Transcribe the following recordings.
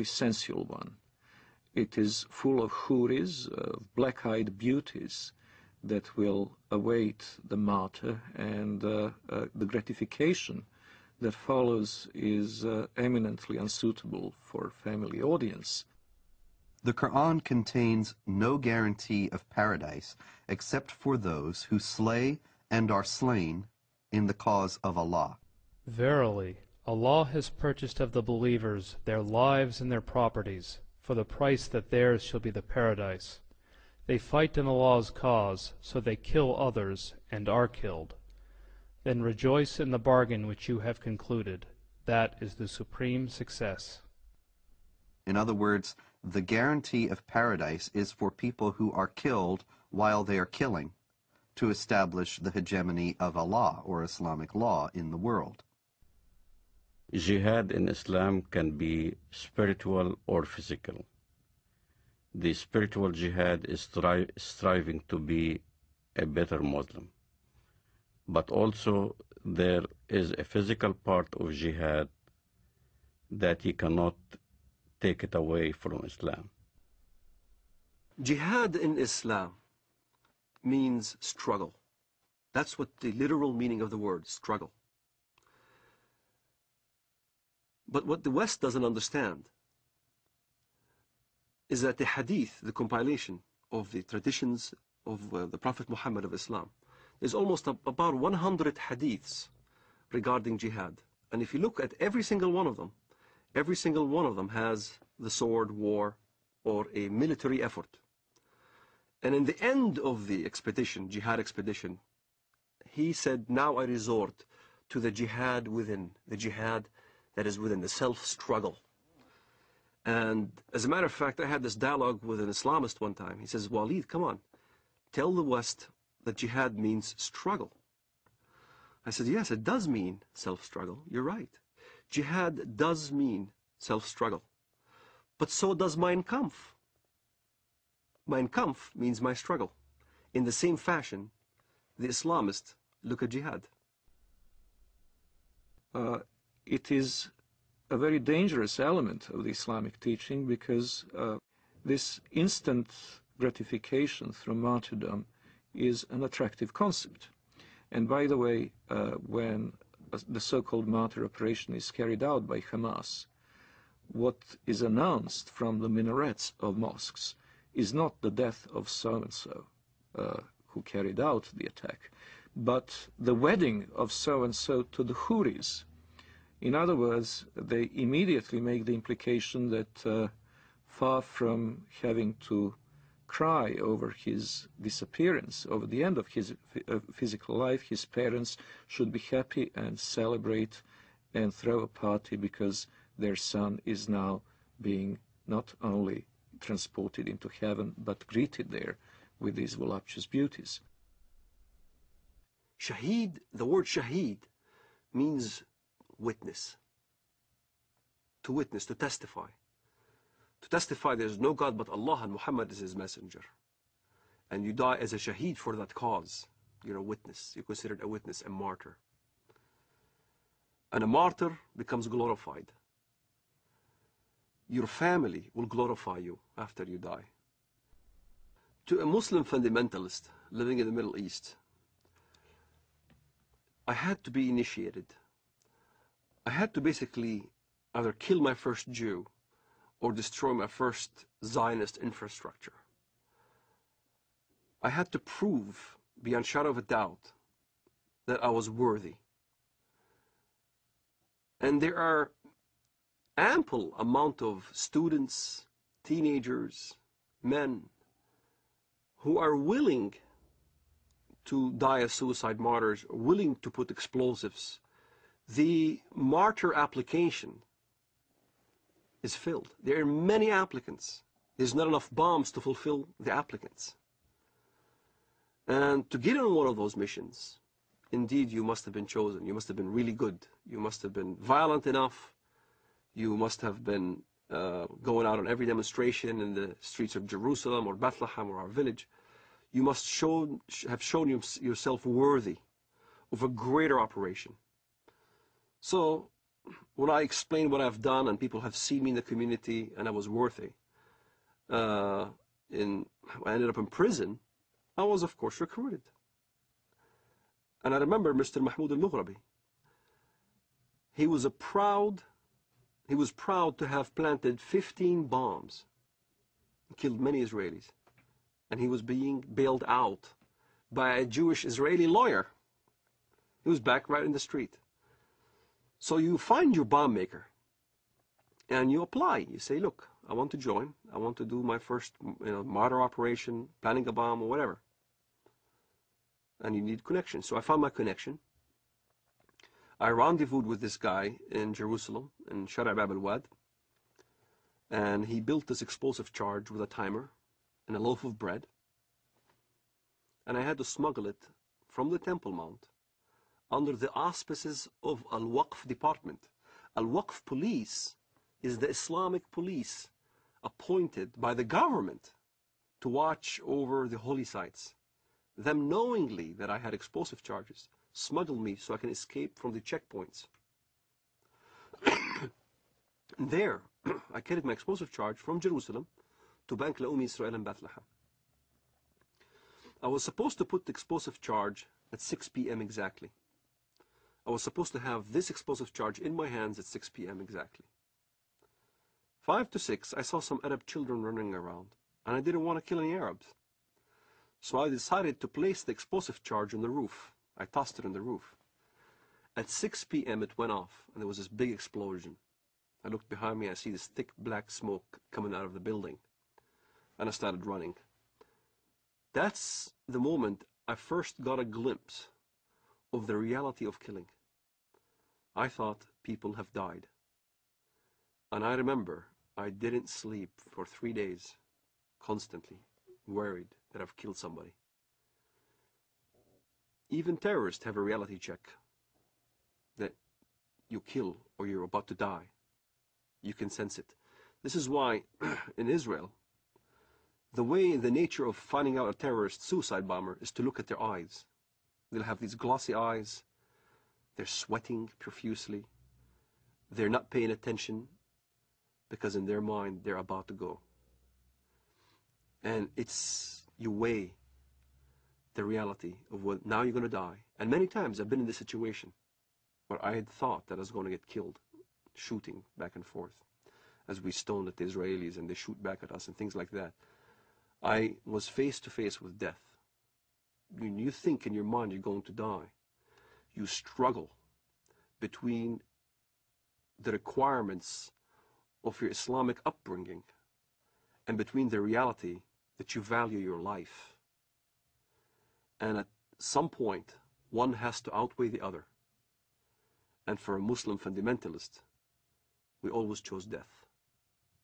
sensual one. It is full of houris, black-eyed beauties that will await the martyr, and the gratification that follows is eminently unsuitable for family audience. The Quran contains no guarantee of paradise except for those who slay and are slain in the cause of Allah. Verily, Allah has purchased of the believers their lives and their properties, for the price that theirs shall be the paradise. They fight in Allah's cause, so they kill others and are killed. Then rejoice in the bargain which you have concluded. That is the supreme success. In other words, the guarantee of paradise is for people who are killed while they are killing, to establish the hegemony of Allah, or Islamic law, in the world. Jihad in Islam can be spiritual or physical. The spiritual jihad is striving to be a better Muslim. But also there is a physical part of jihad that you cannot take it away from Islam. Jihad in Islam means struggle. That's what the literal meaning of the word, struggle. But what the West doesn't understand is that the hadith, the compilation of the traditions of the Prophet Muhammad of Islam, there's almost about 100 hadiths regarding jihad. And if you look at every single one of them has the sword, war, or a military effort. And in the end of the expedition, jihad expedition, he said, now I resort to the jihad within, the jihad that is within, the self-struggle. And as a matter of fact, I had this dialogue with an Islamist one time. He says, Walid, come on, tell the West that jihad means struggle. I said, yes, it does mean self-struggle. You're right. Jihad does mean self-struggle. But so does Mein Kampf. Mein Kampf means my struggle. In the same fashion, the Islamists look at jihad. It is a very dangerous element of the Islamic teaching, because this instant gratification through martyrdom is an attractive concept. And by the way, when the so-called martyr operation is carried out by Hamas, what is announced from the minarets of mosques is not the death of so-and-so who carried out the attack, but the wedding of so-and-so to the houris. In other words, they immediately make the implication that far from having to cry over his disappearance, over the end of his physical life, his parents should be happy and celebrate and throw a party because their son is now being not only transported into heaven, but greeted there with these voluptuous beauties. Shaheed, the word shaheed, means witness. To witness, to testify. To testify there is no God but Allah and Muhammad is his messenger. And you die as a shaheed for that cause. You're a witness. You're considered a witness, a martyr. And a martyr becomes glorified. Your family will glorify you after you die. To a Muslim fundamentalist living in the Middle East, I had to be initiated. I had to basically either kill my first Jew or destroy my first Zionist infrastructure. I had to prove, beyond shadow of a doubt, that I was worthy. And there are ample amount of students, teenagers, men, who are willing to die as suicide martyrs, willing to put explosives. The martyr application is filled. There are many applicants. There's not enough bombs to fulfill the applicants. And to get on one of those missions, indeed you must have been chosen. You must have been really good. You must have been violent enough. You must have been going out on every demonstration in the streets of Jerusalem or Bethlehem or our village. You must have shown yourself worthy of a greater operation. So when I explained what I've done and people have seen me in the community and I was worthy, I ended up in prison, I was of course recruited. And I remember Mr. Mahmoud al-Mughrabi. He was proud to have planted 15 bombs, killed many Israelis. And he was being bailed out by a Jewish Israeli lawyer. He was back right in the street. So you find your bomb maker and you apply. You say, look, I want to join. I want to do my first martyr operation, planning a bomb or whatever. And you need connection. So I found my connection. I rendezvoused with this guy in Jerusalem, in Shara' Bab al-Wad. And he built this explosive charge with a timer and a loaf of bread. And I had to smuggle it from the Temple Mount under the auspices of Al-Waqf department. Al-Waqf police is the Islamic police appointed by the government to watch over the holy sites. Them knowingly that I had explosive charges smuggled me so I can escape from the checkpoints. And there, I carried my explosive charge from Jerusalem to Bank Leumi Israel in Bethlehem. I was supposed to put the explosive charge at 6 p.m. exactly. I was supposed to have this explosive charge in my hands at 6 p.m. exactly. 5 to 6, I saw some Arab children running around, and I didn't want to kill any Arabs. So I decided to place the explosive charge on the roof. I tossed it on the roof. At 6 p.m. it went off, and there was this big explosion. I looked behind me, I see this thick black smoke coming out of the building, and I started running. That's the moment I first got a glimpse of the reality of killing. I thought people have died. And I remember I didn't sleep for 3 days, constantly worried that I've killed somebody. Even terrorists have a reality check that you kill or you're about to die. You can sense it. This is why in Israel, the nature of finding out a terrorist suicide bomber is to look at their eyes. They'll have these glossy eyes. They're sweating profusely. They're not paying attention because in their mind they're about to go. And you weigh the reality of what now you're going to die. And many times I've been in this situation where I had thought that I was going to get killed, shooting back and forth as we stoned at the Israelis and they shoot back at us and things like that. I was face to face with death. When you think in your mind you're going to die, you struggle between the requirements of your Islamic upbringing and between the reality that you value your life. And at some point, one has to outweigh the other. And for a Muslim fundamentalist, we always chose death.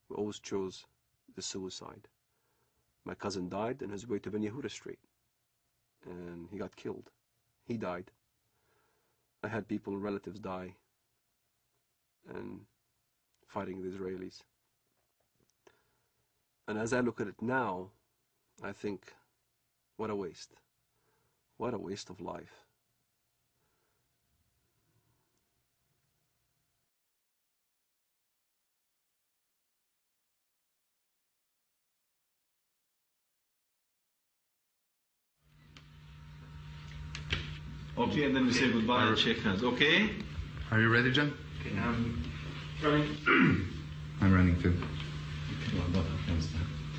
We always chose the suicide. My cousin died on his way to Ben Yehuda Street, and he got killed. He died. I had people, relatives die, and fighting the Israelis. And as I look at it now, I think, what a waste. What a waste of life. Okay, and then we say goodbye and shake hands. Okay? Are you ready, John? Okay, I'm running. I'm running too.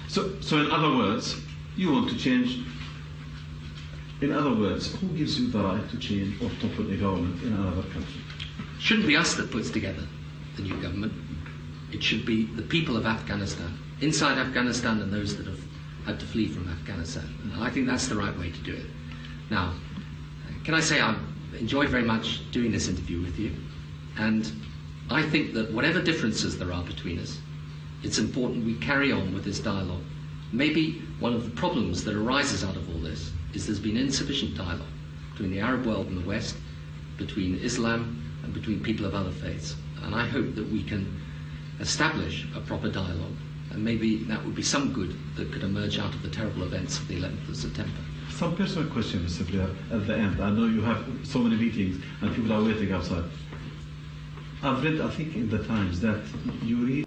So in other words, you want to change. In other words, who gives you the right to change or topple a government in another country? Shouldn't be us that puts together the new government. It should be the people of Afghanistan, inside Afghanistan and those that have had to flee from Afghanistan. And I think that's the right way to do it. Now, can I say I've enjoyed very much doing this interview with you, and I think that whatever differences there are between us, it's important we carry on with this dialogue. Maybe one of the problems that arises out of all this is there's been insufficient dialogue between the Arab world and the West, between Islam and between people of other faiths. And I hope that we can establish a proper dialogue, and maybe that would be some good that could emerge out of the terrible events of the 11th of September. Some personal question, Mr. Blair, at the end. I know you have so many meetings and people are waiting outside. I've read, I think, in the Times that you read